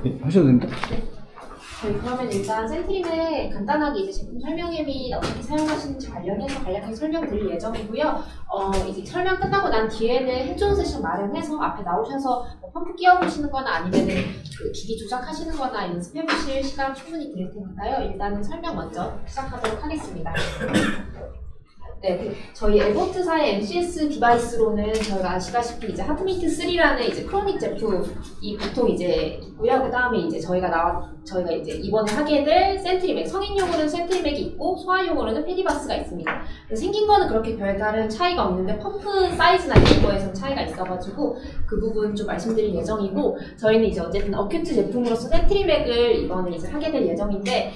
네, 하셔도 됩니다. 네. 저희 그러면 일단 센트림에 간단하게 이제 제품 설명회 및 어떻게 사용하시는지 관련해서 간략하게 설명드릴 예정이고요. 이제 설명 끝나고 난 뒤에는 핸즈온 세션 마련해서 앞에 나오셔서 뭐 펌프 끼워보시는 거나 아니면은 그 기기 조작하시는 거나 연습해보실 시간 충분히 드릴 테니까요. 일단은 설명 먼저 시작하도록 하겠습니다. 네, 저희 에버트사의 MCS 디바이스로는 저희가 아시다시피 이제 하트메이트 3라는 이제 크로닉 제품이 보통 이제 있고요. 그 다음에 이제 저희가 이제 이번에 하게 될 센트리맥, 성인용으로는 센트리맥이 있고 소아용으로는 페디바스가 있습니다. 생긴 거는 그렇게 별다른 차이가 없는데 펌프 사이즈나 이런 거에서 차이가 있어가지고 그 부분 좀 말씀드릴 예정이고, 저희는 이제 어쨌든 어큐트 제품으로서 센트리맥을 이번에 이제 하게 될 예정인데,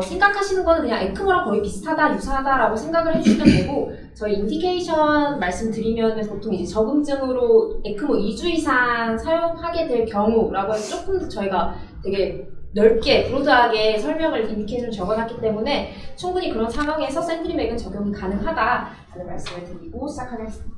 생각하시는 거는 그냥 에크모랑 거의 비슷하다, 유사하다라고 생각을 해주시면 되고, 저희 인디케이션 말씀드리면 보통 이제 적응증으로 에크모 2주 이상 사용하게 될 경우라고 해서 조금 더 저희가 되게 넓게 브로드하게 설명을 인디케이션을 적어놨기 때문에 충분히 그런 상황에서 센트리맥은 적용이 가능하다라는 말씀을 드리고 시작하겠습니다.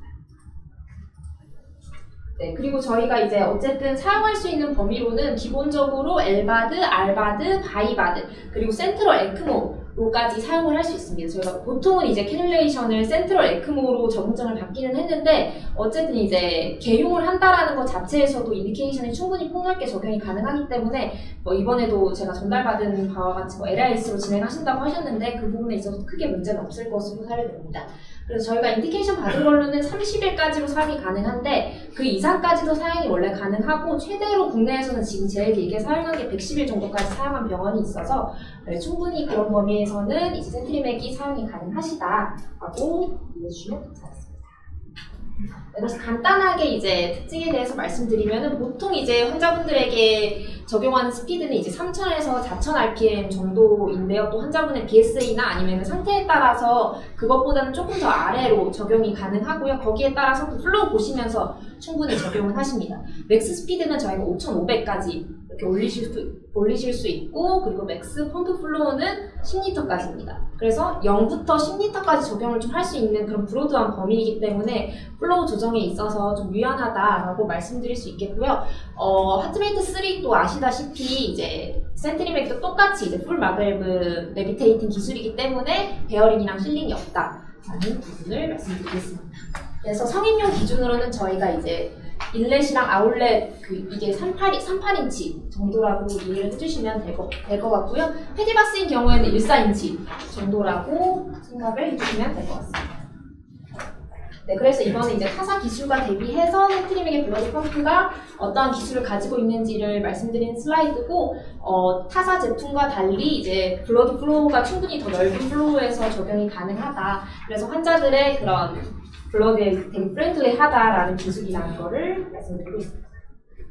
네, 그리고 저희가 이제 어쨌든 사용할 수 있는 범위로는 기본적으로 엘바드, 알바드, 바이바드, 그리고 센트럴 에크모로까지 사용을 할 수 있습니다. 저희가 보통은 이제 캐듈레이션을 센트럴 에크모로 적응증을 받기는 했는데, 어쨌든 이제 개용을 한다라는 것 자체에서도 인디케이션이 충분히 폭넓게 적용이 가능하기 때문에 이번에도 제가 전달받은 바와 같이 LIS로 진행하신다고 하셨는데 그 부분에 있어서 크게 문제는 없을 것으로 사례됩니다. 그래서 저희가 인디케이션 받은 걸로는 30일까지로 사용이 가능한데 그 이상까지도 사용이 원래 가능하고, 최대로 국내에서는 지금 제일 길게 사용한 게 110일 정도까지 사용한 병원이 있어서 충분히 그런 범위에서는 이제 센트리맥이 사용이 가능하시다라고 이해주시면 감사하겠습니다. 그래서 간단하게 이제 특징에 대해서 말씀드리면은, 보통 이제 환자분들에게 적용하는 스피드는 이제 3000에서 4000 rpm 정도인데요. 또 환자분의 BSA나 아니면 상태에 따라서 그것보다는 조금 더 아래로 적용이 가능하고요. 거기에 따라서 그 플로우 보시면서 충분히 적용을 하십니다. 맥스 스피드는 저희가 5500까지 이렇게 올리실 수 있고, 그리고 맥스 펌프 플로우는 10리터까지입니다. 그래서 0부터 10리터까지 적용을 좀 할 수 있는 그런 브로드한 범위이기 때문에 플로우 조정에 있어서 좀 유연하다라고 말씀드릴 수 있겠고요. 하트메이트 3도 아시다시피 이제 센트리맥도 똑같이 이제 풀 마그레브 레비테이팅 기술이기 때문에 베어링이랑 실링이 없다라는 부분을 말씀드리겠습니다. 그래서 성인용 기준으로는 저희가 이제 인렛이랑 아웃렛 이게 38인치 정도라고 이해를 해주시면 될 것 같고요. 페디바스인 경우에는 14인치 정도라고 생각을 해주시면 될 것 같습니다. 네, 그래서 이번에 이제 타사 기술과 대비해서 센트리맥의 블러드 펌프가 어떠한 기술을 가지고 있는지를 말씀드리는 슬라이드고, 타사 제품과 달리 이제 블러드 플로우가 충분히 더 넓은 플로우에서 적용이 가능하다. 그래서 환자들의 그런 블러드에 되게 프렌들리하다라는 기술이라는 거를 말씀드리고 있습니다.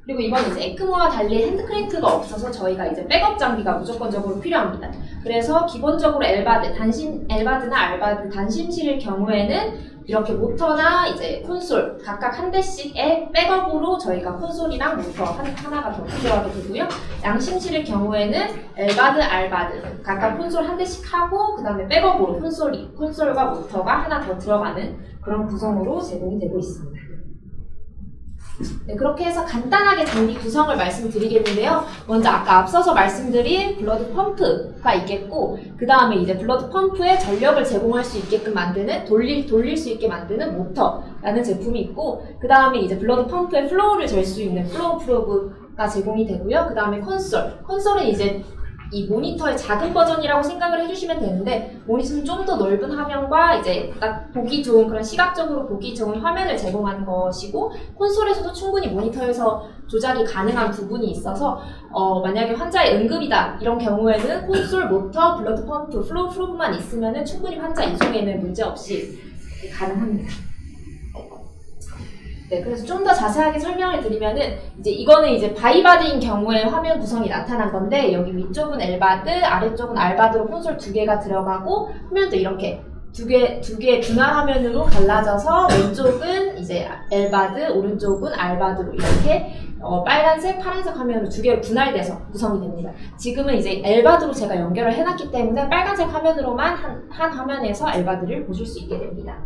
그리고 이번 이제 에크모와 달리 핸드크랭크가 없어서 저희가 이제 백업 장비가 무조건적으로 필요합니다. 그래서 기본적으로 엘바드나 알바드 단심실일 경우에는 이렇게 모터나 이제 콘솔 각각 한 대씩의 백업으로 저희가 콘솔이랑 모터 하나가 더 필요하게 되고요. 양심실일 경우에는 엘바드, 알바드 각각 콘솔 한 대씩 하고, 그 다음에 백업으로 콘솔과 모터가 하나 더 들어가는 그런 구성으로 제공이 되고 있습니다. 네, 그렇게 해서 간단하게 장비 구성을 말씀드리겠는데요. 먼저 아까 앞서서 말씀드린 블러드 펌프가 있겠고, 그 다음에 이제 블러드 펌프에 전력을 제공할 수 있게끔 만드는, 돌릴 수 있게 만드는 모터라는 제품이 있고, 그 다음에 이제 블러드 펌프에 플로우를 잴 수 있는 플로우 프로브가 제공이 되고요. 그 다음에 콘솔은 이제 이 모니터의 작은 버전이라고 생각을 해주시면 되는데, 모니터는 좀 더 넓은 화면과 이제 딱 보기 좋은, 그런 시각적으로 보기 좋은 화면을 제공하는 것이고, 콘솔에서도 충분히 모니터에서 조작이 가능한 부분이 있어서 만약에 환자의 응급이다 이런 경우에는 콘솔, 모터, 블러드 펌프, 플로우 프로브만 있으면 충분히 환자 이송에는 문제없이 가능합니다. 네, 그래서 좀 더 자세하게 설명을 드리면은, 이제 이거는 이제 바이바드인 경우에 화면 구성이 나타난 건데, 여기 위쪽은 엘바드, 아래쪽은 알바드로 콘솔 2개가 들어가고, 화면도 이렇게 두 개 분할 화면으로 갈라져서, 왼쪽은 이제 엘바드, 오른쪽은 알바드로 이렇게 빨간색, 파란색 화면으로 두 개로 분할돼서 구성이 됩니다. 지금은 이제 엘바드로 제가 연결을 해놨기 때문에 빨간색 화면으로만 한 화면에서 엘바드를 보실 수 있게 됩니다.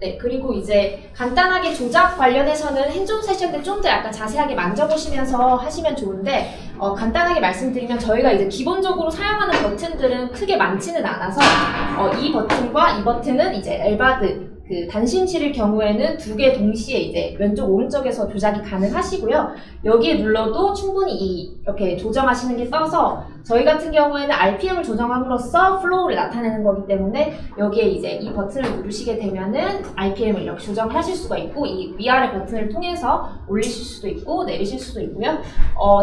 네, 그리고 이제 간단하게 조작 관련해서는 핸즈온 세션 때 좀 더 약간 자세하게 만져보시면서 하시면 좋은데, 간단하게 말씀드리면 저희가 이제 기본적으로 사용하는 버튼들은 크게 많지는 않아서, 이 버튼과 이 버튼은 이제 엘바드, 그 단심실일 경우에는 두 개 동시에 이제 왼쪽 오른쪽에서 조작이 가능하시고요. 여기에 눌러도 충분히 이렇게 조정하시는 게 떠서 저희 같은 경우에는 RPM을 조정함으로써 플로우를 나타내는 거기 때문에 여기에 이제 이 버튼을 누르시게 되면은 RPM을 이렇게 조정을 하실 수가 있고 이 위아래 버튼을 통해서 올리실 수도 있고 내리실 수도 있고요.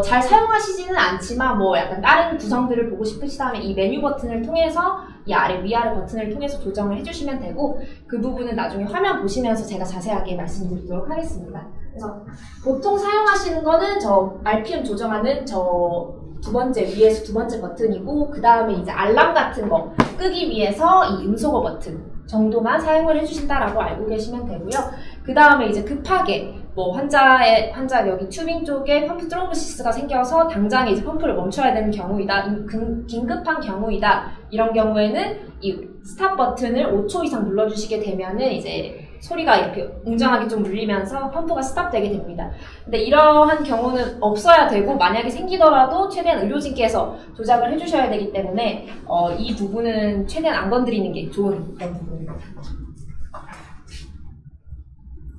잘 사용하시지는 않지만 뭐 약간 다른 구성들을 보고 싶으시다면 이 메뉴 버튼을 통해서 이 위아래 버튼을 통해서 조정을 해주시면 되고 그 부분은 나중에 화면 보시면서 제가 자세하게 말씀드리도록 하겠습니다. 그래서 보통 사용하시는 거는 저 RPM 조정하는 저 두 번째 위에서 두 번째 버튼이고 그 다음에 이제 알람 같은 거 끄기 위해서 이 음소거 버튼 정도만 사용을 해주신다라고 알고 계시면 되고요. 그 다음에 이제 급하게 뭐 환자 여기 튜빙 쪽에 펌프 트롬보시스가 생겨서 당장 이제 펌프를 멈춰야 되는 경우이다, 긴급한 경우이다 이런 경우에는 이 스탑 버튼을 5초 이상 눌러주시게 되면은 이제 소리가 이렇게 웅장하게 좀 울리면서 펌프가 스탑되게 됩니다. 근데 이러한 경우는 없어야 되고 만약에 생기더라도 최대한 의료진께서 조작을 해주셔야 되기 때문에 이 부분은 최대한 안 건드리는 게 좋은 그런 부분입니다.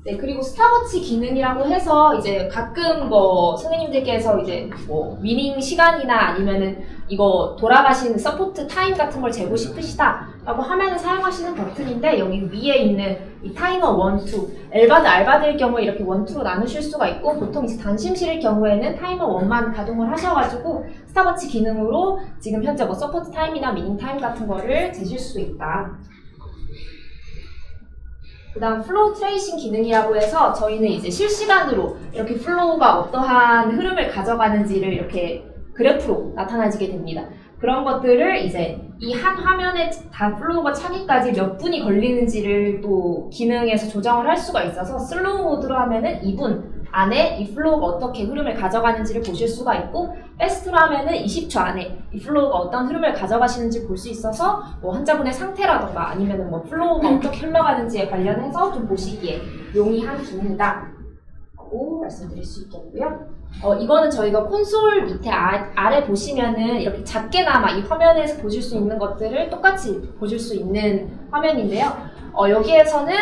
네, 그리고 스탑워치 기능이라고 해서 이제 가끔 뭐 선생님들께서 이제 뭐 위닝 시간이나 아니면은 이거 돌아가시는 서포트 타임 같은 걸 재고 싶으시다 라고 하면은 사용하시는 버튼인데 여기 위에 있는 이 타이머 1, 2 엘바드, 알바드일 경우에 이렇게 1, 2로 나누실 수가 있고 보통 이제 단심실일 경우에는 타이머 1만 가동을 하셔가지고 스탑워치 기능으로 지금 현재 뭐 서포트 타임이나 위닝 타임 같은 거를 재실 수 있다. 그 다음 플로우 트레이싱 기능이라고 해서 저희는 이제 실시간으로 이렇게 플로우가 어떠한 흐름을 가져가는지를 이렇게 그래프로 나타나지게 됩니다. 그런 것들을 이제 이 한 화면에 다 플로우가 차기까지 몇 분이 걸리는지를 또 기능에서 조정을 할 수가 있어서 슬로우 모드로 하면은 2분 안에 이 플로우가 어떻게 흐름을 가져가는지를 보실 수가 있고 패스트로 하면은 20초 안에 이 플로우가 어떤 흐름을 가져가시는지 볼 수 있어서 뭐 환자분의 상태라던가 아니면은 뭐 플로우가 어떻게 흘러가는지에 관련해서 좀 보시기에 용이한 기능이다 라고 말씀드릴 수 있겠고요. 이거는 저희가 콘솔 밑에 아래 보시면은 이렇게 작게나마 이 화면에서 보실 수 있는 것들을 똑같이 보실 수 있는 화면인데요. 여기에서는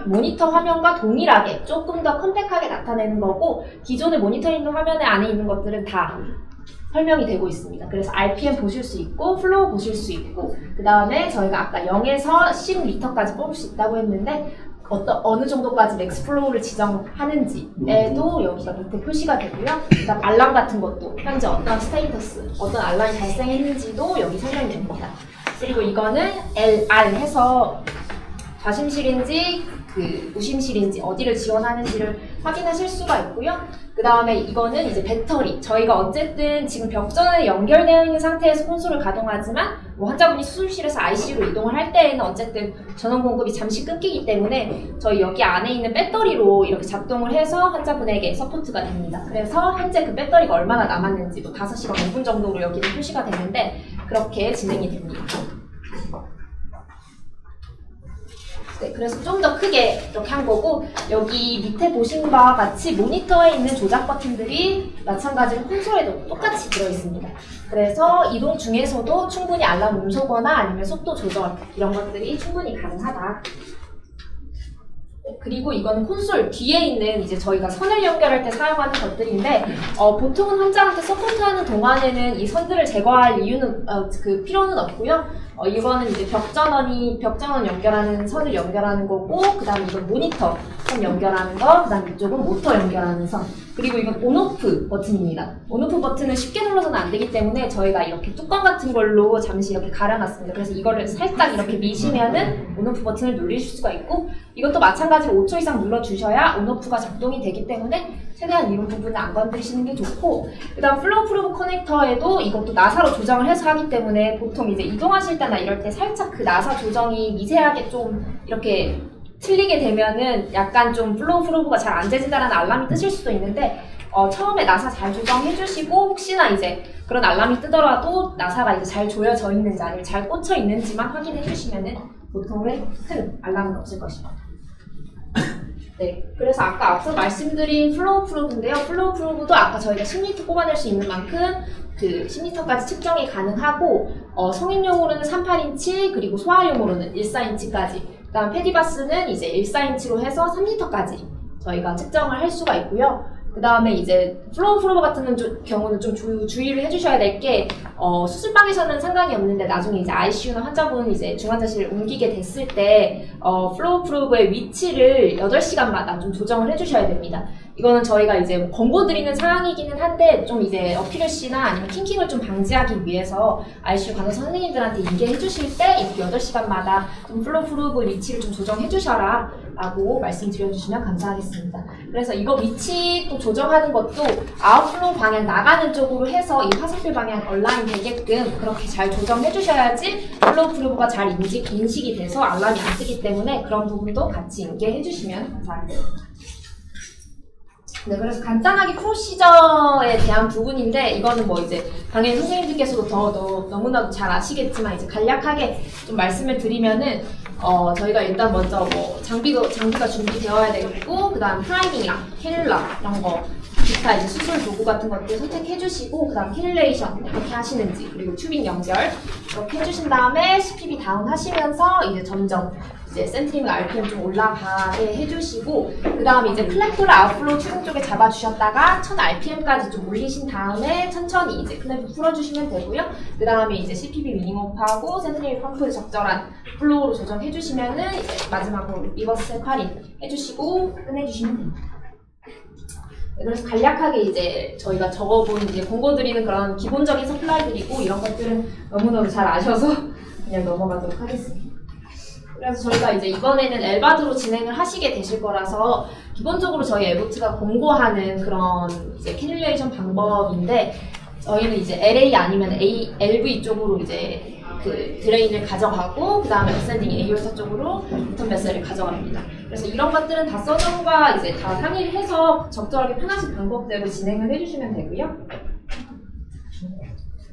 모니터 화면과 동일하게 조금 더 컴팩하게 나타내는 거고 기존의 모니터링 화면에 안에 있는 것들은 다 설명이 되고 있습니다. 그래서 RPM 보실 수 있고 플로우 보실 수 있고 그 다음에 저희가 아까 0에서 10리터까지 뽑을 수 있다고 했는데 어느 정도까지 맥스 플로우를 지정하는지에도 여기가 밑에 표시가 되고요. 그 다음 알람 같은 것도 현재 어떤 스테이터스, 어떤 알람이 발생했는지도 여기 설명이 됩니다. 그리고 이거는 LR 해서 좌심실인지 우심실인지 어디를 지원하는지를 확인하실 수가 있고요. 그 다음에 이거는 이제 배터리. 저희가 어쨌든 지금 벽전에 연결되어 있는 상태에서 콘솔을 가동하지만 뭐 환자분이 수술실에서 ICU로 이동을 할 때에는 어쨌든 전원 공급이 잠시 끊기기 때문에 저희 여기 안에 있는 배터리로 이렇게 작동을 해서 환자분에게 서포트가 됩니다. 그래서 현재 그 배터리가 얼마나 남았는지 뭐 5시간 5분 정도로 여기는 표시가 되는데 그렇게 진행이 됩니다. 네, 그래서 좀 더 크게 이렇게 한 거고 여기 밑에 보신 바와 같이 모니터에 있는 조작 버튼들이 마찬가지로 콘솔에도 똑같이 들어있습니다. 그래서 이동 중에서도 충분히 알람 음소거나 아니면 속도 조절 이런 것들이 충분히 가능하다. 그리고 이건 콘솔 뒤에 있는 이제 저희가 선을 연결할 때 사용하는 것들인데 보통은 환자한테 서포트하는 동안에는 이 선들을 제거할 이유는 필요는 없고요. 이거는 이제 벽전원 연결하는 선을 연결하는 거고 그 다음에 이건 모니터 선 연결하는 거, 그 다음 이쪽은 모터 연결하는 선, 그리고 이건 온오프 버튼입니다. 온오프 버튼은 쉽게 눌러서는 안 되기 때문에 저희가 이렇게 뚜껑 같은 걸로 잠시 이렇게 가려놨습니다. 그래서 이거를 살짝 이렇게 미시면은 온오프 버튼을 누르실 수가 있고 이것도 마찬가지로 5초 이상 눌러주셔야 온오프가 작동이 되기 때문에 최대한 이런 부분을 안 건드리시는 게 좋고 그 다음 플로우 프루브 커넥터에도 이것도 나사로 조정을 해서 하기 때문에 보통 이제 이동하실 때나 이럴 때 살짝 그 나사 조정이 미세하게 좀 이렇게 틀리게 되면은 약간 좀 플로우 프루브가 잘 안 재진다라는 알람이 뜨실 수도 있는데 처음에 나사 잘 조정해 주시고 혹시나 이제 그런 알람이 뜨더라도 나사가 이제 잘 조여져 있는지 아니면 잘 꽂혀 있는지만 확인해 주시면은 보통은 큰 알람은 없을 것입니다. 네, 그래서 아까 앞서 말씀드린 플로우 프로브인데요. 플로우 프로브도 아까 저희가 10리터 꼽아낼 수 있는 만큼 그 10리터까지 측정이 가능하고 성인용으로는 38인치 그리고 소아용으로는 14인치까지 그다음 페디바스는 이제 14인치로 해서 3리터까지 저희가 측정을 할 수가 있고요. 그 다음에 이제 플로우 프로브 같은 경우는 좀 주의를 해주셔야 될 게 수술방에서는 상관이 없는데 나중에 이제 ICU나 환자분 이제 중환자실 옮기게 됐을 때 플로우 프로브의 위치를 8시간마다 좀 조정을 해주셔야 됩니다. 이거는 저희가 이제 권고드리는 사항이기는 한데 좀 이제 어큐러시나 아니면 킹킹을 좀 방지하기 위해서 ICU 간호사 선생님들한테 인계해 주실 때 이렇게 8시간마다 좀 플로우 프로브 위치를 좀 조정해 주셔라 라고 말씀드려 주시면 감사하겠습니다. 그래서 이거 위치 또 조정하는 것도 아웃플로우 방향 나가는 쪽으로 해서 이 화살표 방향 얼라인 되게끔 그렇게 잘 조정해 주셔야지 플로우 프로브가 잘 인식이 돼서 알람이 안 뜨기 때문에 그런 부분도 같이 인계해 주시면 감사하겠습니다. 네, 그래서 간단하게 프로시저에 대한 부분인데 이거는 뭐 이제 당연히 선생님들께서도 너무나도 잘 아시겠지만 이제 간략하게 좀 말씀을 드리면은 저희가 일단 먼저 뭐 장비가 준비되어야 되겠고 그 다음 프라이밍이랑 캐뉼라 이런 거 기타 이제 수술 도구 같은 것들 선택해 주시고 그 다음 캐뉼레이션 어떻게 하시는지 그리고 튜빙 연결 이렇게 해주신 다음에 CPB 다운 하시면서 이제 점점 이제 센트리밍 RPM 좀 올라가게 해주시고 그 다음에 이제 클램프를 아웃플로우 튜빙 쪽에 잡아주셨다가 1000 RPM까지 좀 올리신 다음에 천천히 이제 클램프 풀어주시면 되고요. 그 다음에 이제 CPB 위닝업하고 센트리밍 펌프 적절한 플로우로 조정해주시면은 이제 마지막으로 리버스 세파링 해주시고 끝내주시면 됩니다. 네, 그래서 간략하게 이제 저희가 적어본 이제 권고드리는 그런 기본적인 서플라이들이고 이런 것들은 너무너무 잘 아셔서 그냥 넘어가도록 하겠습니다. 그래서 저희가 이제 이번에는 엘바드로 진행을 하시게 되실 거라서 기본적으로 저희 에보트가 권고하는 그런 이제 캐뉼레이션 방법인데 저희는 이제 LA 아니면 LV 쪽으로 이제 그 드레인을 가져가고 그 다음에 어센딩 에이올타 쪽으로 리턴 베슬을 가져갑니다. 그래서 이런 것들은 다 서전과 이제 다 상의해서 적절하게 편하신 방법대로 진행을 해주시면 되고요.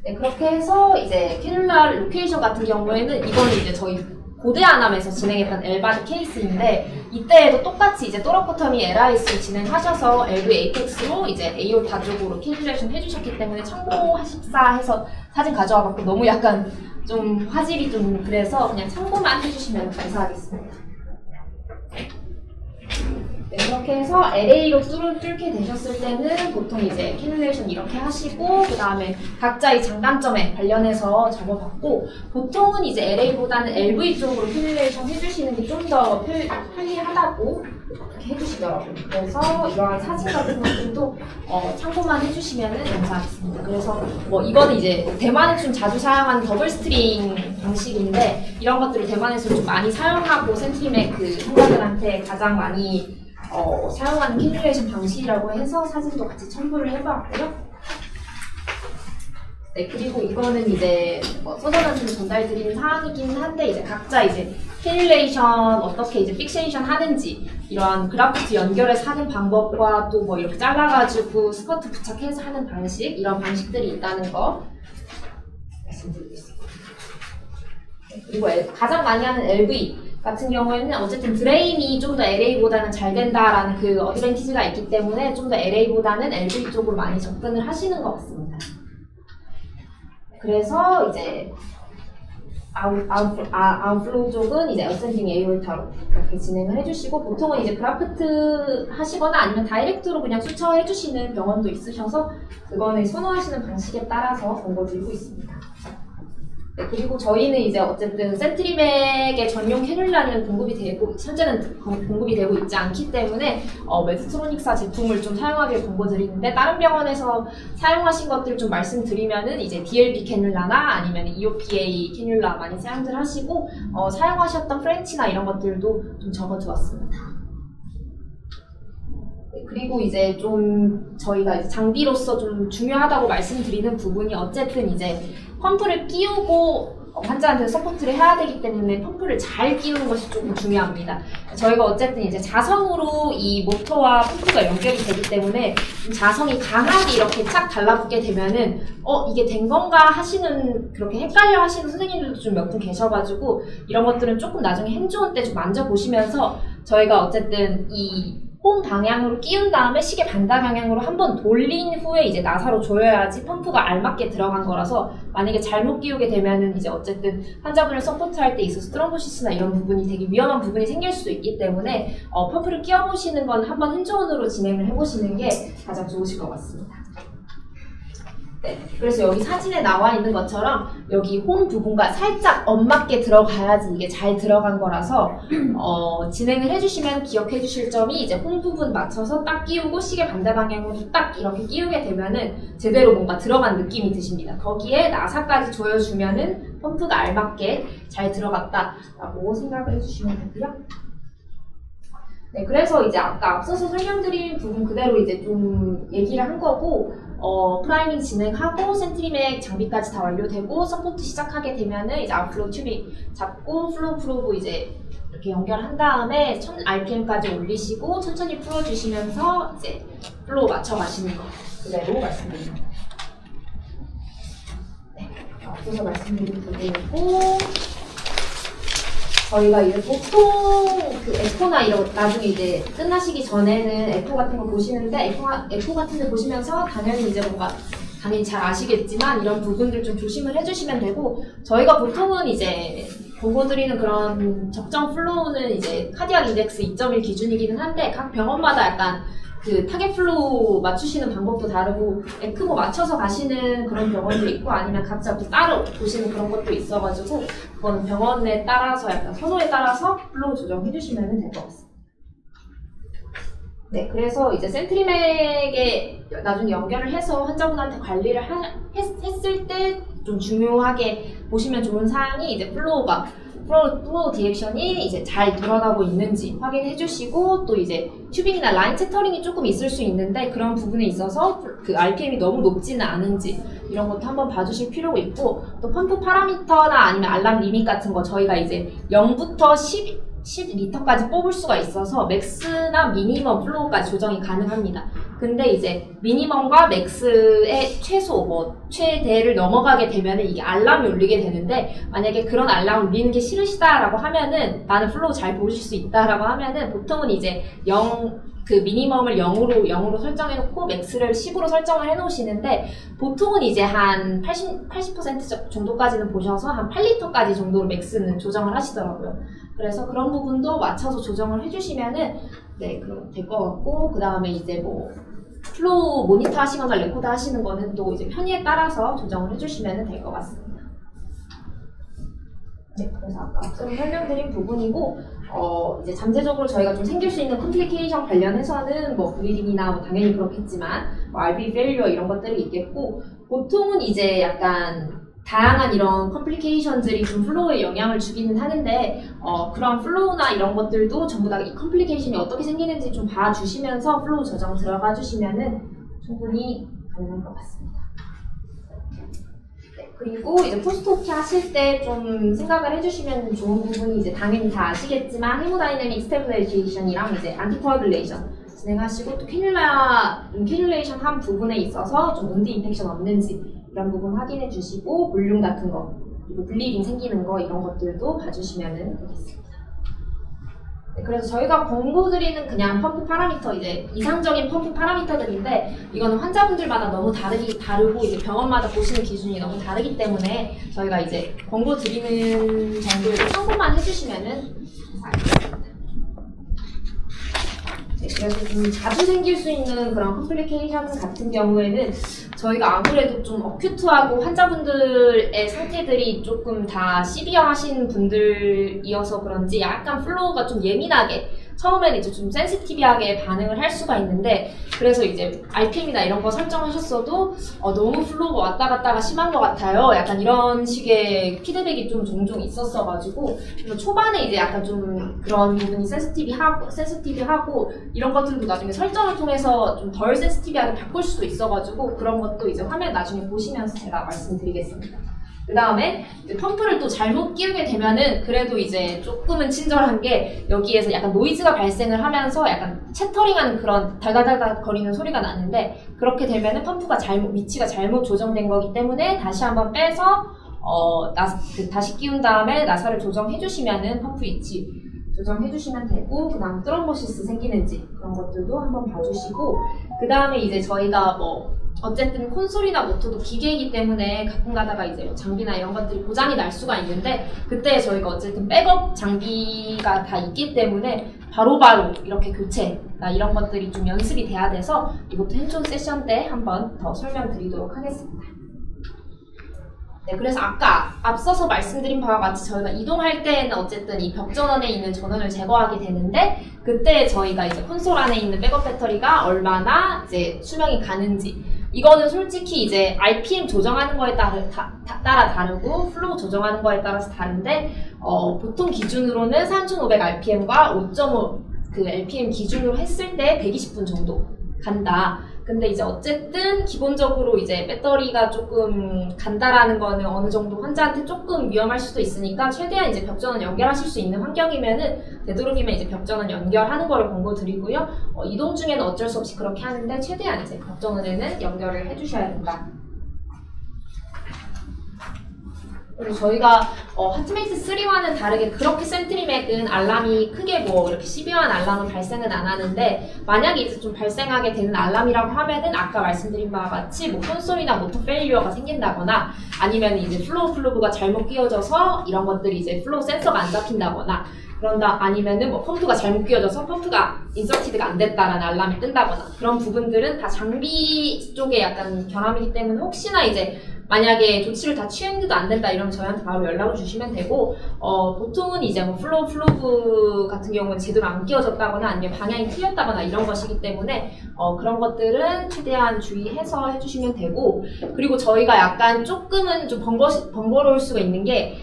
네, 그렇게 해서 이제 캐뉼라 로케이션 같은 경우에는 이거는 이제 저희 고대 안암에서 진행했던 엘바드 케이스인데 이때에도 똑같이 이제 또라코터미 LIS 진행하셔서 LV 에이펙스로 이제 에이올타 쪽으로 캐뉼레이션 해주셨기 때문에 참고하십사 해서 사진 가져와봤고 너무 약간 좀 화질이 좀 그래서 그냥 참고만 해주시면 감사하겠습니다. 네, 그렇게 해서 LA로 뚫게 되셨을 때는 보통 이제 캐뉼레이션 이렇게 하시고 그 다음에 각자 이 장단점에 관련해서 적어봤고 보통은 이제 LA보다는 LV 쪽으로 캐뉼레이션 해주시는 게 좀 더 편리하다고 그렇게 해주시더라고요. 그래서 이러한 사진 같은 것들도 참고만 해주시면 감사하겠습니다. 그래서 뭐 이거는 이제 대만에서 좀 자주 사용하는 더블 스트링 방식인데 이런 것들을 대만에서 좀 많이 사용하고 센트리맥 그 환자들한테 가장 많이 사용하는 캐뉼레이션 방식이라고 해서 사진도 같이 첨부를 해봤고요. 네, 그리고 이거는 이제 서전한테 전달드리는 사항이긴 한데 이제 각자 이제 캐뉼레이션 어떻게 이제 픽세이션 하는지 이런 그래프트 연결해서 하는 방법과 또 뭐 이렇게 잘라가지고 스커트 부착해서 하는 방식 이런 방식들이 있다는 거 말씀드리겠습니다. 네, 그리고 가장 많이 하는 LV 같은 경우에는 어쨌든 드레인이 좀 더 LA보다는 잘 된다라는 그 어드밴티지가 있기 때문에 좀 더 LA보다는 LV 쪽으로 많이 접근을 하시는 것 같습니다. 그래서 이제 아웃플로우 쪽은 이제 어센딩 에이올타로 이렇게 진행을 해주시고 보통은 이제 그래프트 하시거나 아니면 다이렉트로 그냥 수처해 주시는 병원도 있으셔서 그거는 선호하시는 방식에 따라서 권고드리고 있습니다. 네, 그리고 저희는 이제 어쨌든 센트리맥의 전용 캐뉼라는 공급이 되고 현재는 공급이 되고 있지 않기 때문에 메드트로닉사 제품을 좀 사용하길 권고드리는데 다른 병원에서 사용하신 것들 좀 말씀드리면은 이제 DLB 캐뉼라나 아니면 EOPA 캐뉼라 많이 사용들 하시고 사용하셨던 프렌치나 이런 것들도 좀 적어두었습니다. 네, 그리고 이제 좀 저희가 이제 장비로서 좀 중요하다고 말씀드리는 부분이 어쨌든 이제 펌프를 끼우고 환자한테 서포트를 해야 되기 때문에 펌프를 잘 끼우는 것이 조금 중요합니다. 저희가 어쨌든 이제 자성으로 이 모터와 펌프가 연결이 되기 때문에 자성이 강하게 이렇게 착 달라붙게 되면은 이게 된 건가 하시는 그렇게 헷갈려 하시는 선생님들도 좀 몇 분 계셔가지고 이런 것들은 조금 나중에 행조원 때 좀 만져보시면서 저희가 어쨌든 이 홈 방향으로 끼운 다음에 시계 반대 방향으로 한번 돌린 후에 이제 나사로 조여야지 펌프가 알맞게 들어간 거라서 만약에 잘못 끼우게 되면은 이제 어쨌든 환자분을 서포트할 때 있어서 트럼보시스나 이런 부분이 되게 위험한 부분이 생길 수도 있기 때문에 펌프를 끼워보시는 건 한번 핸즈온으로 진행을 해보시는 게 가장 좋으실 것 같습니다. 네, 그래서 여기 사진에 나와 있는 것처럼 여기 홈 부분과 살짝 엇맞게 들어가야지 이게 잘 들어간 거라서 진행을 해주시면 기억해 주실 점이 이제 홈 부분 맞춰서 딱 끼우고 시계 반대 방향으로 딱 이렇게 끼우게 되면은 제대로 뭔가 들어간 느낌이 드십니다. 거기에 나사까지 조여주면은 펌프가 알맞게 잘 들어갔다라고 생각을 해주시면 되고요. 네, 그래서 이제 아까 앞서서 설명드린 부분 그대로 이제 좀 얘기를 한 거고, 프라이밍 진행하고 센트리맥 장비까지 다 완료되고 서포트 시작하게 되면은 이제 앞플로우 튜빙 잡고 플로우 프로브 이제 이렇게 연결한 다음에 1000 RPM까지 올리시고 천천히 풀어주시면서 이제 플로우 맞춰가시는 거 그대로 말씀드립니다. 네, 앞서서 말씀드린 부분이고. 저희가 이제 보통 그 에코나 이런 나중에 이제 끝나시기 전에는 에코 같은 거 보시는데 에코 같은 데 보시면서 당연히 이제 뭔가 당연히 잘 아시겠지만 이런 부분들 좀 조심을 해주시면 되고 저희가 보통은 이제 보고드리는 그런 적정 플로우는 이제 카디악 인덱스 2.1 기준이기는 한데 각 병원마다 약간 그 타겟 플로우 맞추시는 방법도 다르고 에크모 맞춰서 가시는 그런 병원도 있고 아니면 각자 또 따로 보시는 그런 것도 있어가지고 그건 병원에 따라서 약간 선호에 따라서 플로우 조정해 주시면 될 것 같습니다. 네, 그래서 이제 센트리맥에 나중에 연결을 해서 환자분한테 관리를 했을 때 좀 중요하게 보시면 좋은 사항이 이제 플로우 디렉션이 이제 잘 돌아가고 있는지 확인해 주시고 또 이제 튜빙이나 라인 채터링이 조금 있을 수 있는데 그런 부분에 있어서 그 RPM이 너무 높지는 않은지 이런 것도 한번 봐주실 필요가 있고 또 펌프 파라미터나 아니면 알람 리밋 같은 거 저희가 이제 0부터 10리터까지 뽑을 수가 있어서 맥스나 미니멈 플로우까지 조정이 가능합니다. 근데 이제 미니멈과 맥스의 최대를 넘어가게 되면 이게 알람이 울리게 되는데 만약에 그런 알람 울리는 게 싫으시다라고 하면은 나는 플로우 잘 보실 수 있다라고 하면은 보통은 이제 그 미니멈을 0으로 설정해 놓고 맥스를 10으로 설정을 해 놓으시는데 보통은 이제 한 80% 정도까지는 보셔서 한 8리터까지 정도로 맥스는 조정을 하시더라고요. 그래서 그런 부분도 맞춰서 조정을 해주시면은 네, 그럼 될 것 같고 그 다음에 이제 뭐 플로우 모니터 하시거나 레코드 하시는 거는 또 이제 편의에 따라서 조정을 해주시면 될 것 같습니다. 네, 그래서 아까 앞서 설명드린 부분이고 이제 잠재적으로 저희가 좀 생길 수 있는 컴플리케이션 관련해서는 뭐 브리딩이나 뭐 당연히 그렇겠지만 뭐 RP 페일리어 이런 것들이 있겠고 보통은 이제 약간 다양한 이런 컴플리케이션들이 좀 플로우에 영향을 주기는 하는데 그런 플로우나 이런 것들도 전부 다 이 컴플리케이션이 어떻게 생기는지 좀 봐주시면서 플로우 조정 들어가 주시면은 충분히 가능할 것 같습니다. 네, 그리고 이제 포스트오피 하실 때 좀 생각을 해주시면 좋은 부분이 이제 당연히 다 아시겠지만 헤모다이내믹 스테빌라이제이션이랑 이제 안티코아귤레이션 진행하시고 또 캐뉼레이션 한 부분에 있어서 좀 온디 인펙션 없는지 이런 부분 확인해 주시고 볼륨 같은 거 그리고 블리딩 생기는 거 이런 것들도 봐주시면 되겠습니다. 네, 그래서 저희가 권고드리는 그냥 펌프 파라미터 이제 이상적인 펌프 파라미터들인데 이거는 환자분들마다 너무 다르고 이제 병원마다 보시는 기준이 너무 다르기 때문에 저희가 이제 권고드리는 정도로 참고만 해주시면은 알겠습니다. 네, 그래서 좀 자주 생길 수 있는 그런 컴플리케이션 같은 경우에는 저희가 아무래도 좀 어큐트하고 환자분들의 상태들이 조금 다 시비어하신 분들이어서 그런지 약간 플로우가 좀 예민하게 처음에는 이제 좀 센시티비하게 반응을 할 수가 있는데 그래서 이제 RPM이나 이런 거 설정하셨어도 너무 플로우가 왔다 갔다가 심한 것 같아요. 약간 이런 식의 피드백이 좀 종종 있었어가지고 그래서 초반에 이제 약간 좀 그런 부분이 센시티비하고 이런 것들도 나중에 설정을 통해서 좀 덜 센시티비하게 바꿀 수도 있어가지고 그런 것도 이제 화면 나중에 보시면서 제가 말씀드리겠습니다. 그 다음에 펌프를 또 잘못 끼우게 되면은 그래도 이제 조금은 친절한 게 여기에서 약간 노이즈가 발생을 하면서 약간 채터링하는 그런 달달달달 거리는 소리가 나는데 그렇게 되면은 펌프가 위치가 잘못 조정된 거기 때문에 다시 한번 빼서 다시 끼운 다음에 나사를 조정해 주시면은 펌프 위치 조정해 주시면 되고, 그 다음 트럼보시스 생기는지 그런 것들도 한번 봐주시고, 그 다음에 이제 저희가 뭐 어쨌든 콘솔이나 모터도 기계이기 때문에 가끔 가다가 이제 뭐 장비나 이런 것들이 고장이 날 수가 있는데, 그때 저희가 어쨌든 백업 장비가 다 있기 때문에 바로바로 이렇게 교체나 이런 것들이 좀 연습이 돼야 돼서 이것도 핸즈온 세션 때 한번 더 설명드리도록 하겠습니다. 네, 그래서 아까 앞서서 말씀드린 바와 같이 저희가 이동할 때에는 어쨌든 이 벽 전원에 있는 전원을 제거하게 되는데, 그때 저희가 이제 콘솔 안에 있는 백업 배터리가 얼마나 이제 수명이 가는지, 이거는 솔직히 이제 RPM 조정하는 거에 따라 다르고 플로우 조정하는 거에 따라서 다른데, 보통 기준으로는 3500rpm과 5.5 그 RPM 기준으로 했을 때 120분 정도 간다. 근데 이제 어쨌든 기본적으로 이제 배터리가 조금 간다라는 거는 어느 정도 환자한테 조금 위험할 수도 있으니까 최대한 이제 벽전원 연결하실 수 있는 환경이면은 되도록이면 이제 벽전원 연결하는 거를 권고드리고요. 이동 중에는 어쩔 수 없이 그렇게 하는데 최대한 이제 벽전원에는 연결을 해주셔야 된다. 그리고 저희가 하트메이트 3와는 다르게 그렇게 센트리맥은 알람이 크게 뭐 이렇게 시비한 알람은 발생은 안 하는데, 만약에 이제 좀 발생하게 되는 알람이라고 하면은 아까 말씀드린 바와 같이 뭐 콘솔이나 모터 페일리어가 생긴다거나, 아니면 이제 플로우 플루브가 잘못 끼워져서 이런 것들이 이제 플로우 센서가 안 잡힌다거나, 그런다 아니면은 뭐 펌프가 잘못 끼워져서 펌프가 인서티드가 안 됐다라는 알람이 뜬다거나, 그런 부분들은 다 장비 쪽에 약간 결함이기 때문에 혹시나 이제 만약에 조치를 다 취했는데도 안 된다 이러면 저희한테 바로 연락을 주시면 되고, 보통은 이제 뭐 플로우 플루브 같은 경우는 제대로 안 끼워졌다거나 아니면 방향이 틀렸다거나 이런 것이기 때문에 그런 것들은 최대한 주의해서 해주시면 되고, 그리고 저희가 약간 조금은 좀 번거로울 수가 있는 게,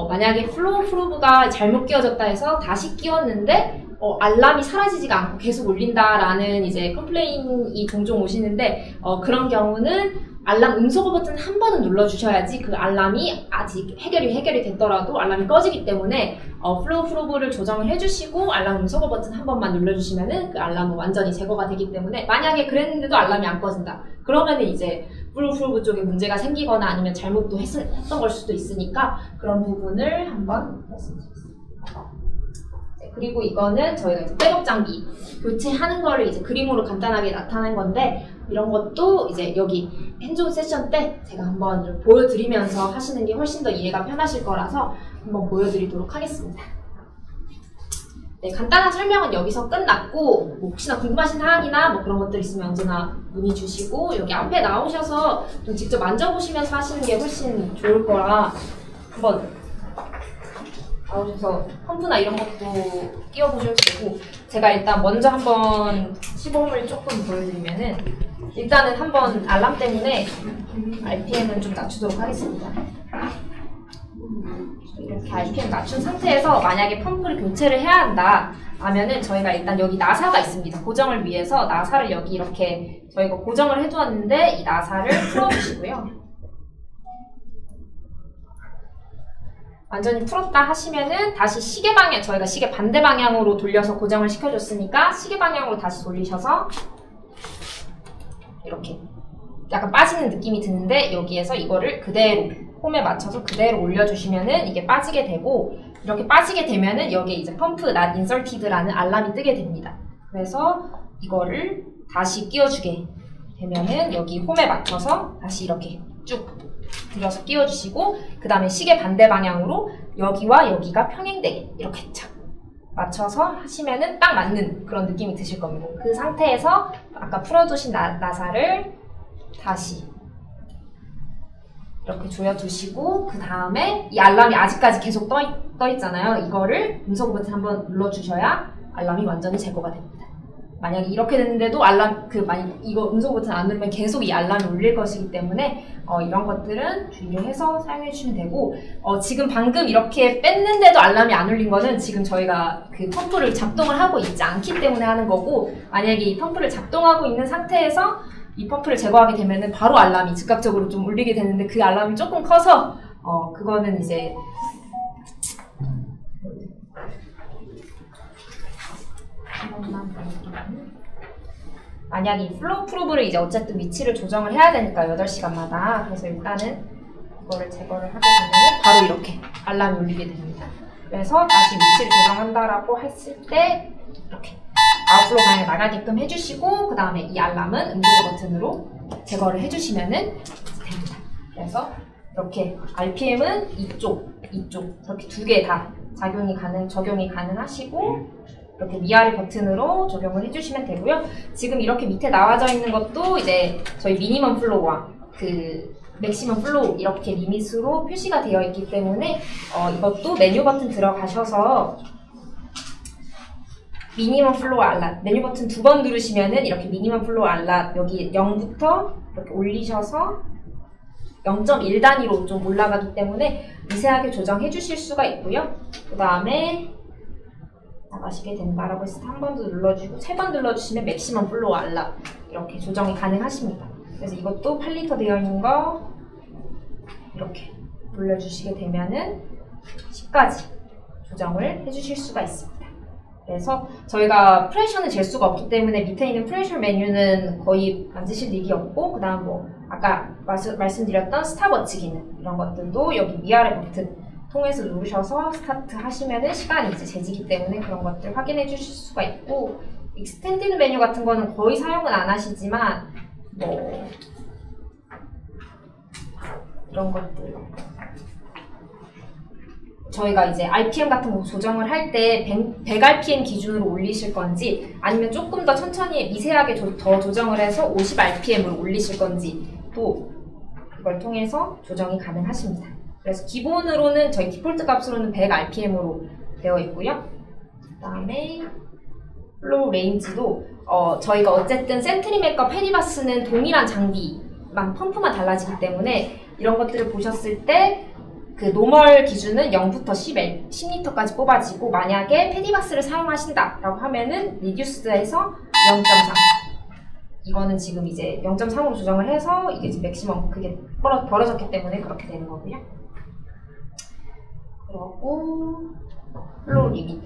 만약에 플로우 플루브가 잘못 끼워졌다 해서 다시 끼웠는데 알람이 사라지지가 않고 계속 울린다라는 이제 컴플레인이 종종 오시는데, 그런 경우는 알람 음소거 버튼 한 번은 눌러주셔야지 그 알람이 아직 해결이 됐더라도 알람이 꺼지기 때문에 플로우 플루브를 조정을 해주시고 알람 음소거 버튼 한 번만 눌러주시면은 그 알람은 완전히 제거가 되기 때문에, 만약에 그랬는데도 알람이 안 꺼진다 그러면은 이제 플로우 플루브 쪽에 문제가 생기거나 아니면 잘못도 했던 걸 수도 있으니까 그런 부분을 한번 말씀드리겠습니다. 그리고 이거는 저희가 이제 백업 장비 교체하는 거를 이제 그림으로 간단하게 나타낸 건데, 이런 것도 이제 여기 핸즈온 세션 때 제가 한번 좀 보여드리면서 하시는 게 훨씬 더 이해가 편하실 거라서 한번 보여드리도록 하겠습니다. 네, 간단한 설명은 여기서 끝났고, 뭐 혹시나 궁금하신 사항이나 뭐 그런 것들 있으면 언제나 문의 주시고, 여기 앞에 나오셔서 좀 직접 만져보시면서 하시는 게 훨씬 좋을 거라 한번 나오셔서 펌프나 이런 것도 끼워보셔도 되고, 제가 일단 먼저 한번 시범을 조금 보여드리면은, 일단은 한번 알람 때문에 RPM을 좀 낮추도록 하겠습니다. 이렇게 RPM 낮춘 상태에서 만약에 펌프를 교체를 해야 한다 하면은 저희가 일단 여기 나사가 있습니다. 고정을 위해서 나사를 여기 이렇게 저희가 고정을 해두었는데, 이 나사를 풀어주시고요. 완전히 풀었다 하시면은 다시 시계 방향, 저희가 시계 반대 방향으로 돌려서 고정을 시켜줬으니까 시계 방향으로 다시 돌리셔서 이렇게 약간 빠지는 느낌이 드는데, 여기에서 이거를 그대로 홈에 맞춰서 그대로 올려주시면은 이게 빠지게 되고, 이렇게 빠지게 되면은 여기에 이제 펌프 not inserted라는 알람이 뜨게 됩니다. 그래서 이거를 다시 끼워주게 되면은 여기 홈에 맞춰서 다시 이렇게 쭉 들여서 끼워주시고, 그 다음에 시계 반대 방향으로 여기와 여기가 평행되게 이렇게 착 맞춰서 하시면은 딱 맞는 그런 느낌이 드실 겁니다. 그 상태에서 아까 풀어두신 나사를 다시 이렇게 조여두시고, 그 다음에 이 알람이 아직까지 계속 떠 있잖아요. 이거를 음소거 버튼 한번 눌러주셔야 알람이 완전히 제거가 됩니다. 만약에 이렇게 됐는데도 알람, 만약 이거 음소거 버튼 안 누르면 계속 이 알람이 울릴 것이기 때문에 이런 것들은 주의를 해서 사용해 주시면 되고, 지금 방금 이렇게 뺐는데도 알람이 안 울린 거는 지금 저희가 그 펌프를 작동을 하고 있지 않기 때문에 하는 거고, 만약에 이 펌프를 작동하고 있는 상태에서 이 펌프를 제거하게 되면은 바로 알람이 즉각적으로 좀 울리게 되는데, 그 알람이 조금 커서 그거는 이제 만약에 이 플로우 프로브를 이제 어쨌든 위치를 조정을 해야 되니까 8시간마다, 그래서 일단은 이거를 제거를 하게 되면 바로 이렇게 알람이 울리게 됩니다. 그래서 다시 위치를 조정한다라고 했을 때 이렇게 아웃플로우 방향 나가게끔 해주시고 그 다음에 이 알람은 음소거 버튼으로 제거를 해주시면 됩니다. 그래서 이렇게 RPM은 이쪽 이렇게 두 개 다 적용이 가능하시고 이렇게 위아래 버튼으로 적용을 해주시면 되고요. 지금 이렇게 밑에 나와져 있는 것도 이제 저희 미니멈 플로우와 그 맥시멈 플로우 이렇게 리밋으로 표시가 되어 있기 때문에 이것도 메뉴 버튼 들어가셔서 미니멈 플로우 알람 메뉴 버튼 2번 누르시면은 이렇게 미니멈 플로우 알람 여기 0부터 이렇게 올리셔서 0.1 단위로 좀 올라가기 때문에 미세하게 조정해 주실 수가 있고요. 그 다음에 나가시게 된다라고 했을 때 한 번 더 눌러주고 3번 눌러주시면 맥시멈 플로우 알람 이렇게 조정이 가능하십니다. 그래서 이것도 8리터 되어 있는 거 이렇게 눌러주시게 되면은 10까지 조정을 해주실 수가 있습니다. 그래서 저희가 프레셔는 잴 수가 없기 때문에 밑에 있는 프레셔 메뉴는 거의 만지실 일이 없고 그 다음 뭐 아까 말씀드렸던 스탑워치 기능 이런 것들도 여기 위아래 버튼 통해서 누르셔서 스타트 하시면은 시간이 이제 재지기 때문에 그런 것들 확인해 주실 수가 있고 익스텐디드 메뉴 같은 거는 거의 사용은 안 하시지만 뭐 이런 것들 저희가 이제 RPM 같은 거 조정을 할 때 100 RPM 기준으로 올리실 건지 아니면 조금 더 천천히 미세하게 더 조정을 해서 50 RPM으로 올리실 건지 또 이걸 통해서 조정이 가능하십니다. 그래서 기본으로는 저희 디폴트 값으로는 100 RPM으로 되어 있고요. 그 다음에 플로우 레인지도 저희가 어쨌든 센트리맥과 페디바스는 동일한 장비만 펌프만 달라지기 때문에 이런 것들을 보셨을 때 그 노멀 기준은 0부터 10리터까지 뽑아지고 만약에 페디바스를 사용하신다라고 하면은 리듀스드해서 0.3 이거는 지금 이제 0.3으로 조정을 해서 이게 지금 맥시멈 그게 벌어졌기 때문에 그렇게 되는 거고요. 그리고 플로우 리밋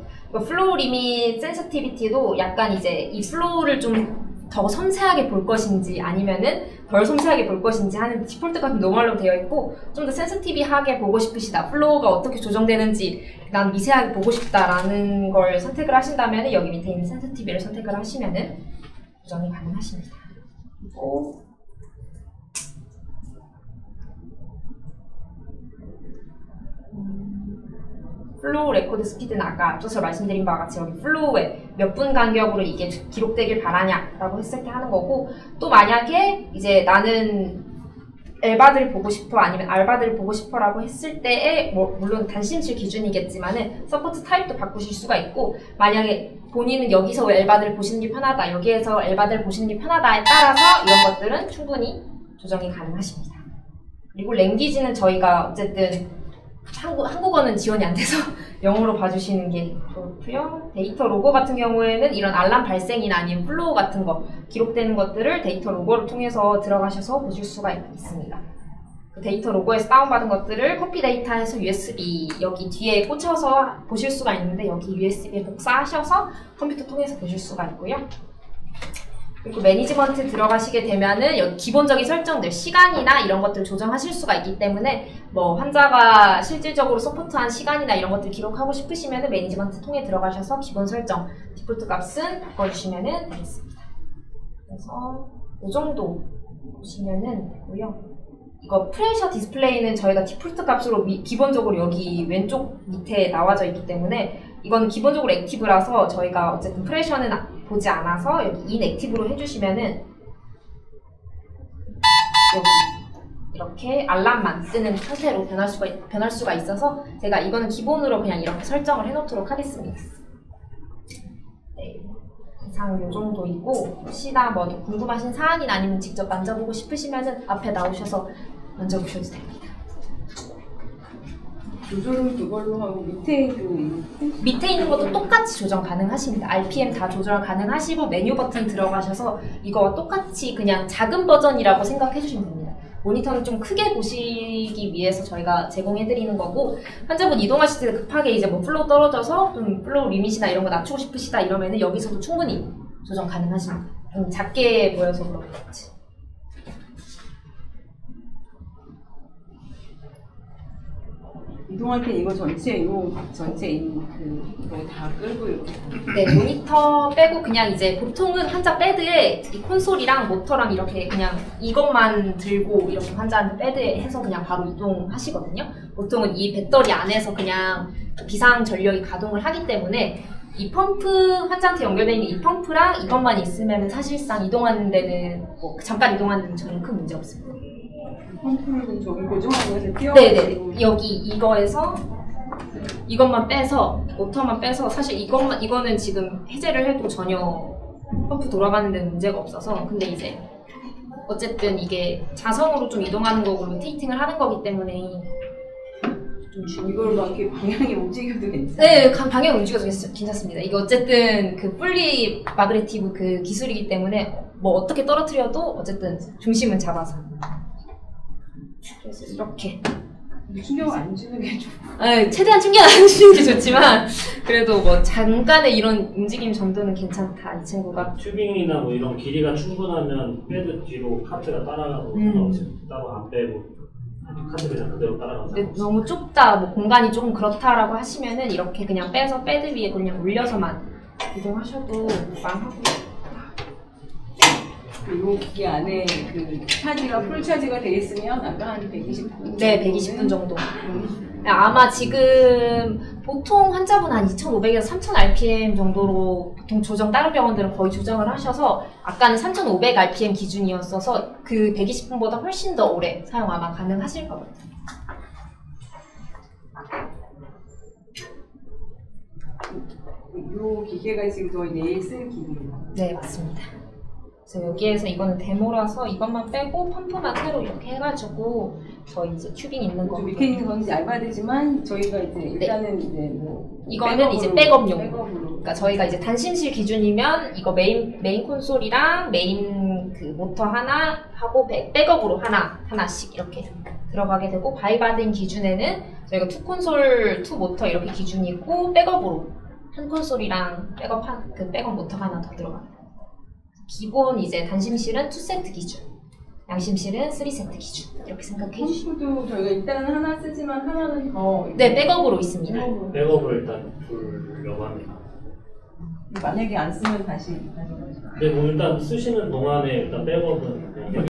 플로우 리밋 센서티비티도 약간 이제 이 플로우를 좀 더 섬세하게 볼 것인지 아니면은 덜 섬세하게 볼 것인지 하는 디폴트 같은 노멀로 되어 있고 좀 더 센서티비하게 보고 싶으시다 플로우가 어떻게 조정되는지 난 미세하게 보고 싶다라는 걸 선택을 하신다면 여기 밑에 있는 센서티비를 선택을 하시면은 조정이 가능하십니다. 그리고 플로우 레코드 스피드는 아까 앞서서 말씀드린 바와 같이 여기 플로우에 몇 분 간격으로 이게 기록되길 바라냐라고 했을 때 하는 거고 또 만약에 이제 나는 엘바드를 보고 싶어 아니면 알바드를 보고 싶어라고 했을 때에 물론 단신칠 기준이겠지만은 서포트 타입도 바꾸실 수가 있고 만약에 본인은 여기서 엘바드를 보시는 게 편하다 여기에서 엘바드를 보시는 게 편하다에 따라서 이런 것들은 충분히 조정이 가능하십니다. 그리고 랭귀지는 저희가 어쨌든 한국어는 지원이 안 돼서 영어로 봐주시는 게 좋고요. 데이터 로고 같은 경우에는 이런 알람 발생이나 아니면 플로우 같은 거 기록되는 것들을 데이터 로고를 통해서 들어가셔서 보실 수가 있습니다. 그 데이터 로고에서 다운받은 것들을 코피 데이터에서 USB 여기 뒤에 꽂혀서 보실 수가 있는데 여기 USB에 복사하셔서 컴퓨터 통해서 보실 수가 있고요. 그리고 매니지먼트 들어가시게 되면은 여기 기본적인 설정들, 시간이나 이런 것들 조정하실 수가 있기 때문에 뭐 환자가 실질적으로 서포트한 시간이나 이런 것들 기록하고 싶으시면은 매니지먼트 통해 들어가셔서 기본 설정, 디폴트 값은 바꿔주시면은 되겠습니다. 그래서 이 정도 보시면은 되고요. 이거 프레셔 디스플레이는 저희가 디폴트 값으로 기본적으로 여기 왼쪽 밑에 나와져 있기 때문에 이건 기본적으로 액티브라서 저희가 어쨌든 프레셔는 보지 않아서 여기 인액티브로 해주시면은 여기 이렇게 알람만 뜨는 상태로 변할 수가 있어서 제가 이거는 기본으로 그냥 이렇게 설정을 해놓도록 하겠습니다. 네, 이상 요 정도이고 혹시나 뭐 궁금하신 사항이나 아니면 직접 만져보고 싶으시면은 앞에 나오셔서 만져보셔도 됩니다. 조절은 그걸로 하고 밑에 있는 것도 똑같이 조정 가능하십니다. RPM 다 조절 가능하시고 메뉴 버튼 들어가셔서 이거와 똑같이 그냥 작은 버전이라고 생각해 주시면 됩니다. 모니터는 좀 크게 보시기 위해서 저희가 제공해드리는 거고 환자분 이동하실 때 급하게 이제 뭐 플로우 떨어져서 좀 플로우 리밋이나 이런 거 낮추고 싶으시다 이러면은 여기서도 충분히 조정 가능하십니다. 좀 작게 보여서 그렇지. 이동할 때 이거 전체 그거 다 끌고 이렇게. 네, 모니터 빼고 그냥 이제 보통은 환자 베드에 이 콘솔이랑 모터랑 이렇게 그냥 이것만 들고 이렇게 환자한테 베드에 해서 그냥 바로 이동하시거든요. 보통은 이 배터리 안에서 그냥 비상 전력이 가동을 하기 때문에 이 펌프, 환자한테 연결되어 있는 이 펌프랑 이것만 있으면 사실상 이동하는 데는 뭐 잠깐 이동하는 데는 전혀 큰 문제 없습니다. 펌프를 저기 고정하고 해서 네네. 여기 이거에서 이것만 빼서 모터만 빼서 사실 이거는 지금 해제를 해도 전혀 펌프 돌아가는 데는 문제가 없어서 근데 이제 어쨌든 이게 자성으로 좀 이동하는 거고 로테이팅을 하는 거기 때문에 좀 이걸 막 이렇게 방향이 움직여도 괜찮아요? 네, 방향 움직여도 괜찮습니다. 이게 어쨌든 그 풀리 마그네티브 그 기술이기 때문에 뭐 어떻게 떨어뜨려도 어쨌든 중심은 잡아서 그래서 이렇게 충격을 안 주는 게 좋고. 네, 최대한 충격 안 주는 게 좋지만 그래도 뭐 잠깐의 이런 움직임 정도는 괜찮다 이 친구가. 튜빙이나 뭐 이런 길이가 충분하면 패드 뒤로 카트가 따라가고 따로 안 빼고 카트 그냥 그대로 따라가서. 너무 좁다, 뭐 공간이 조금 그렇다라고 하시면은 이렇게 그냥 빼서 패드 위에 그냥 올려서만 이동하셔도 무방하고. 이 기계 안에 그 차지가 풀 차지가 돼 있으면 아까 한 120분. 네, 120분 정도. 아마 지금 보통 환자분 한 2,500에서 3,000 RPM 정도로 보통 조정 다른 병원들은 거의 조정을 하셔서 아까는 3,500 RPM 기준이었어서 그 120분보다 훨씬 더 오래 사용 아마 가능하실 것 같아요. 이 기계가 지금 저희 내일 쓸 기계예요. 네, 맞습니다. 그래서 여기에서 이거는 데모라서 이것만 빼고 펌프만 새로 이렇게 해가지고 저희 이제 튜빙 있는 거 밑에 있는 건 이제 알바되지만 저희가 이제 일단은 이제 뭐 이거는 이제 백업용. 백업으로. 그러니까 저희가 이제 단심실 기준이면 이거 메인 콘솔이랑 메인 그 모터 하나 하고 백업으로 하나씩 이렇게 들어가게 되고 바이바딘 기준에는 저희가 투 콘솔, 투 모터 이렇게 기준이고 백업으로 한 콘솔이랑 백업 모터가 하나 더 들어갑니다. 기본 이제 단심실은 2세트 기준, 양심실은 3세트 기준 이렇게 생각해 주시면. 펌프도 저희가 일단은 하나 쓰지만 하나는 더. 네, 백업으로 있습니다. 백업을 일단 두려고 합니다. 만약에 안 쓰면 다시. 근데 뭐 일단 쓰시는 동안에 일단 백업은